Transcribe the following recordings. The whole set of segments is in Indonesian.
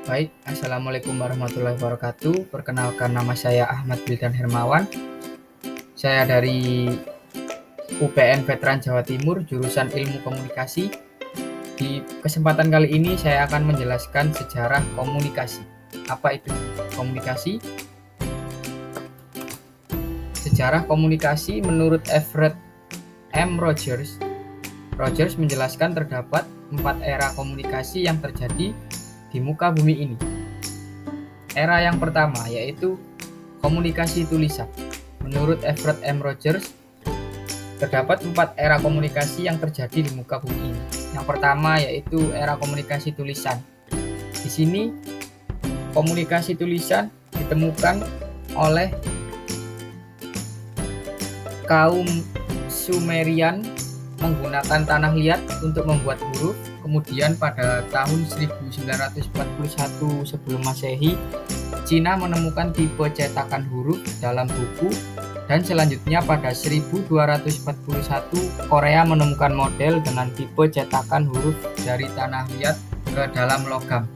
Baik, Assalamualaikum warahmatullahi wabarakatuh. Perkenalkan, nama saya Ahmad Wildan Hermawan. Saya dari UPN Veteran Jawa Timur, jurusan Ilmu Komunikasi. Di kesempatan kali ini saya akan menjelaskan sejarah komunikasi. Apa itu komunikasi? Sejarah komunikasi menurut Everett M. Rogers menjelaskan terdapat 4 era komunikasi yang terjadi di muka bumi ini. Era yang pertama yaitu komunikasi tulisan. Menurut Everett M. Rogers, terdapat 4 era komunikasi yang terjadi di muka bumi ini. Yang pertama yaitu era komunikasi tulisan. Di sini komunikasi tulisan ditemukan oleh kaum Sumerian menggunakan tanah liat untuk membuat huruf. Kemudian pada tahun 1941 sebelum Masehi, Cina menemukan tipe cetakan huruf dalam buku, dan selanjutnya pada 1241 Korea menemukan model dengan tipe cetakan huruf dari tanah liat ke dalam logam.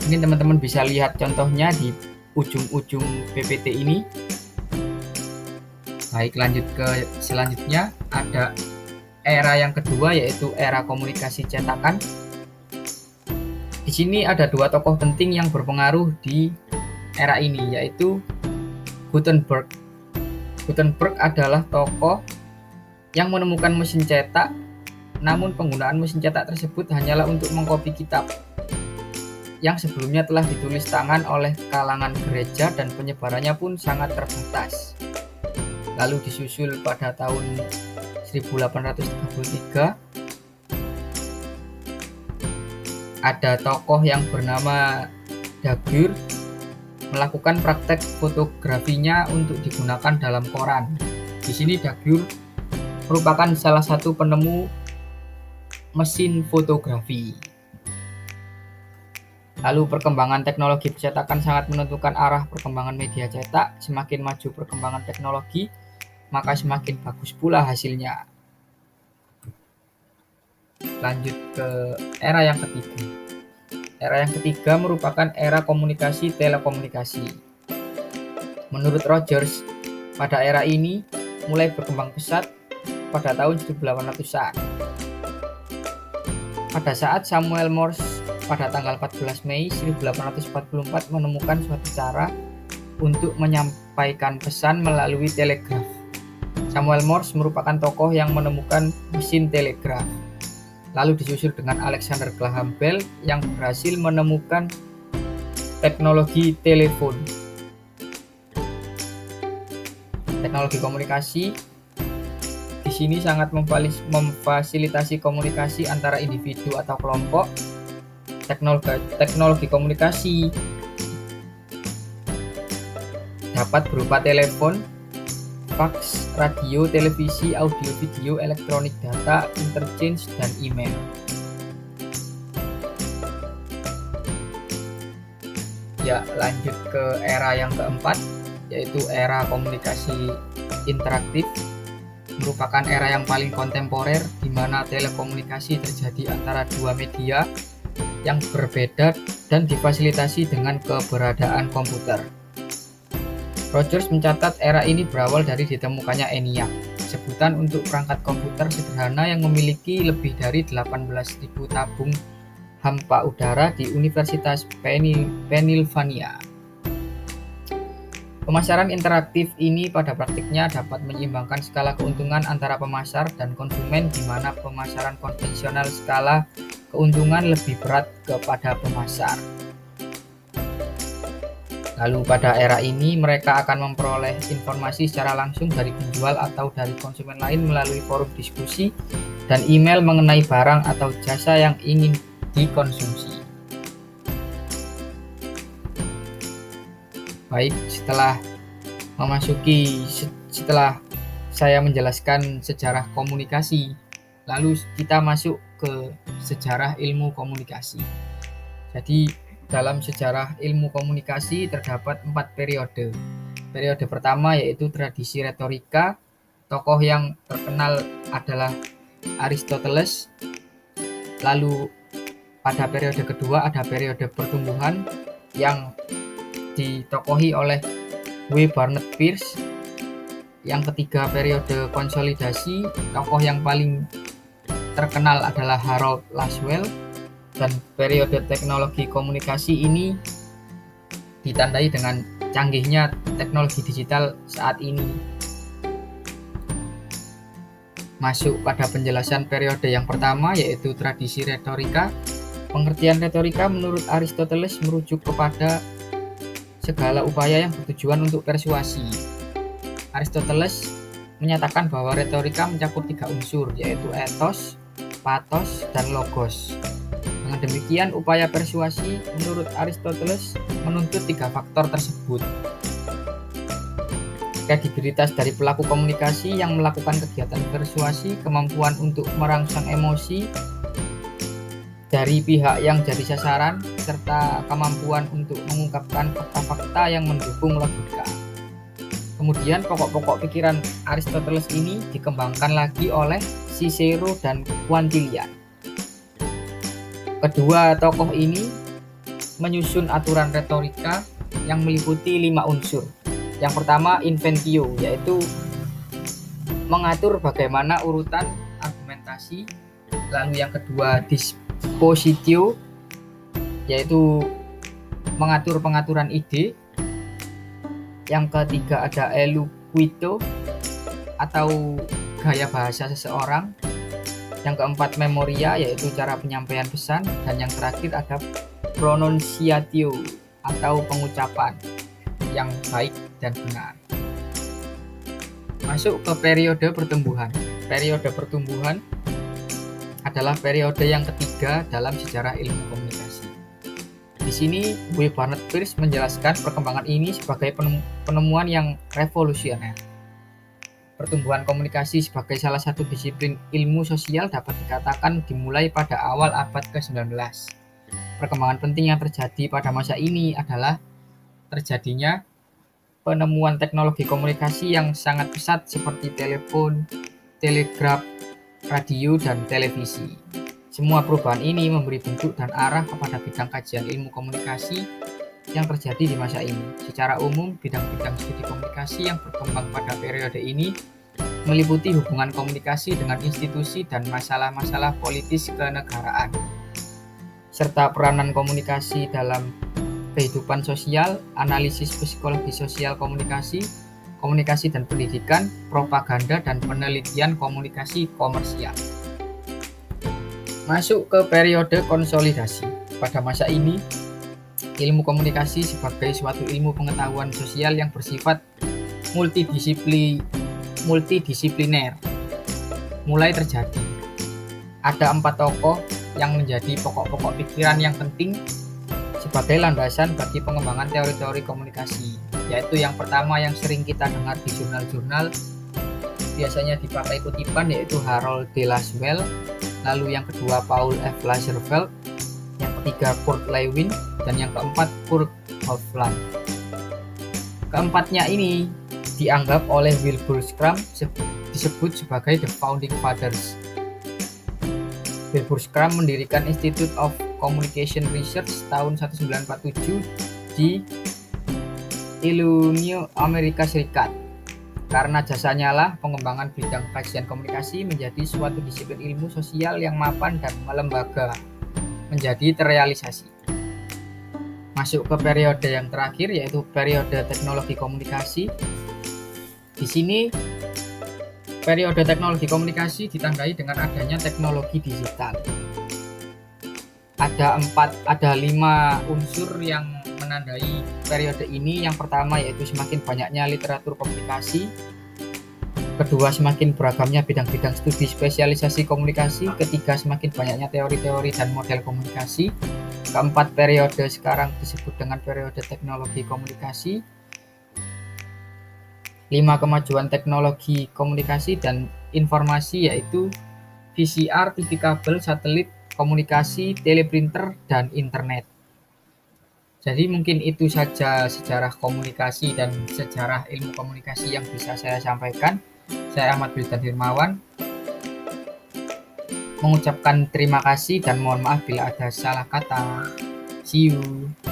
Ini teman-teman bisa lihat contohnya di ujung-ujung PPT ini. Baik, lanjut ke selanjutnya, ada era yang kedua yaitu era komunikasi cetakan. Di sini ada 2 tokoh penting yang berpengaruh di era ini, yaitu Gutenberg. Gutenberg adalah tokoh yang menemukan mesin cetak, namun penggunaan mesin cetak tersebut hanyalah untuk mengkopi kitab yang sebelumnya telah ditulis tangan oleh kalangan gereja dan penyebarannya pun sangat terbatas. Lalu disusul pada tahun 1833 ada tokoh yang bernama Daguerre melakukan praktek fotografinya untuk digunakan dalam koran. Di sini Daguerre merupakan salah satu penemu mesin fotografi. Lalu perkembangan teknologi percetakan sangat menentukan arah perkembangan media cetak. Semakin maju perkembangan teknologi, maka semakin bagus pula hasilnya. Lanjut ke era yang ketiga. Era yang ketiga merupakan era komunikasi telekomunikasi. Menurut Rogers, pada era ini mulai berkembang pesat pada tahun 1800-an. Pada saat Samuel Morse pada tanggal 14 Mei 1844 menemukan suatu cara untuk menyampaikan pesan melalui telegraf. Samuel Morse merupakan tokoh yang menemukan mesin telegraf. Lalu disusul dengan Alexander Graham Bell yang berhasil menemukan teknologi telepon. Teknologi komunikasi di sini sangat memfasilitasi komunikasi antara individu atau kelompok. Teknologi komunikasi dapat berupa telepon, fax, radio, televisi, audio, video, elektronik, data, interchange, dan email. Ya, lanjut ke era yang keempat, yaitu era komunikasi interaktif. Merupakan era yang paling kontemporer di mana telekomunikasi terjadi antara 2 media yang berbeda dan difasilitasi dengan keberadaan komputer. Rogers mencatat era ini berawal dari ditemukannya ENIAC, sebutan untuk perangkat komputer sederhana yang memiliki lebih dari 18.000 tabung hampa udara di Universitas Pennsylvania. Pemasaran interaktif ini pada praktiknya dapat menyeimbangkan skala keuntungan antara pemasar dan konsumen, di mana pemasaran konvensional skala keuntungan lebih berat kepada pemasar. Lalu pada era ini mereka akan memperoleh informasi secara langsung dari penjual atau dari konsumen lain melalui forum diskusi dan email mengenai barang atau jasa yang ingin dikonsumsi. Baik, setelah saya menjelaskan sejarah komunikasi, lalu kita masuk ke sejarah ilmu komunikasi. Jadi dalam sejarah ilmu komunikasi terdapat 4 periode. Periode pertama yaitu tradisi retorika. Tokoh yang terkenal adalah Aristoteles. Lalu Pada periode kedua ada periode pertumbuhan yang ditokohi oleh W. Barnett Peirce. Yang ketiga periode konsolidasi, tokoh yang paling terkenal adalah Harold Laswell. Dan periode teknologi komunikasi ini ditandai dengan canggihnya teknologi digital saat ini. Masuk pada penjelasan periode yang pertama, yaitu tradisi retorika. Pengertian retorika menurut Aristoteles merujuk kepada segala upaya yang bertujuan untuk persuasi. Aristoteles menyatakan bahwa retorika mencakup 3 unsur, yaitu ethos, pathos, dan logos. Dengan demikian, upaya persuasi menurut Aristoteles menuntut 3 faktor tersebut. Kredibilitas dari pelaku komunikasi yang melakukan kegiatan persuasi, kemampuan untuk merangsang emosi dari pihak yang jadi sasaran, serta kemampuan untuk mengungkapkan fakta-fakta yang mendukung logika. Kemudian pokok-pokok pikiran Aristoteles ini dikembangkan lagi oleh Cicero dan Quintilian. Kedua tokoh ini menyusun aturan retorika yang meliputi 5 unsur. Yang pertama, inventio, yaitu mengatur bagaimana urutan argumentasi. Lalu yang kedua, dispositio, yaitu mengatur pengaturan ide. Yang ketiga ada eloquito, atau gaya bahasa seseorang. Yang keempat, memoria, yaitu cara penyampaian pesan. Dan yang terakhir ada pronunciatio, atau pengucapan yang baik dan benar. Masuk ke periode pertumbuhan. Periode pertumbuhan adalah periode yang ketiga dalam sejarah ilmu komunikasi. Di sini W. Barnett Peirce menjelaskan perkembangan ini sebagai penemuan yang revolusioner. Pertumbuhan komunikasi sebagai salah satu disiplin ilmu sosial dapat dikatakan dimulai pada awal abad ke-19. Perkembangan penting yang terjadi pada masa ini adalah terjadinya penemuan teknologi komunikasi yang sangat pesat seperti telepon, telegraf, radio, dan televisi. Semua perubahan ini memberi bentuk dan arah kepada bidang kajian ilmu komunikasi yang terjadi di masa ini. Secara umum, bidang-bidang studi komunikasi yang berkembang pada periode ini meliputi hubungan komunikasi dengan institusi dan masalah-masalah politis kenegaraan, serta peranan komunikasi dalam kehidupan sosial, analisis psikologi sosial komunikasi, komunikasi dan pendidikan, propaganda, dan penelitian komunikasi komersial. Masuk ke periode konsolidasi. Pada masa ini, ilmu komunikasi sebagai suatu ilmu pengetahuan sosial yang bersifat multidisipliner mulai terjadi. Ada 4 tokoh yang menjadi pokok-pokok pikiran yang penting sebagai landasan bagi pengembangan teori-teori komunikasi, yaitu yang pertama yang sering kita dengar di jurnal-jurnal, biasanya dipakai kutipan, yaitu Harold D. Laswell. Lalu yang kedua Paul F. Lazarsfeld, yang ketiga Kurt Lewin, dan yang keempat Kurt Hofland. Keempatnya ini dianggap oleh Wilbur Schramm disebut sebagai the founding fathers. Wilbur Schramm mendirikan Institute of Communication Research tahun 1947 di Illinois, Amerika Serikat. Karena jasanya lah pengembangan bidang kajian komunikasi menjadi suatu disiplin ilmu sosial yang mapan dan melembaga menjadi terrealisasi. Masuk ke periode yang terakhir, yaitu periode teknologi komunikasi. Di sini periode teknologi komunikasi ditandai dengan adanya teknologi digital. Ada 5 unsur yang menandai periode ini. Yang pertama yaitu semakin banyaknya literatur komunikasi. Kedua, semakin beragamnya bidang-bidang studi spesialisasi komunikasi. Ketiga, semakin banyaknya teori-teori dan model komunikasi. Keempat, periode sekarang disebut dengan periode teknologi komunikasi. 5, kemajuan teknologi komunikasi dan informasi, yaitu VCR, TV kabel, satelit, komunikasi, teleprinter, dan internet. Jadi mungkin itu saja sejarah komunikasi dan sejarah ilmu komunikasi yang bisa saya sampaikan. Saya Ahmad Wildan Hirmawan. mengucapkan terima kasih dan mohon maaf bila ada salah kata. See you.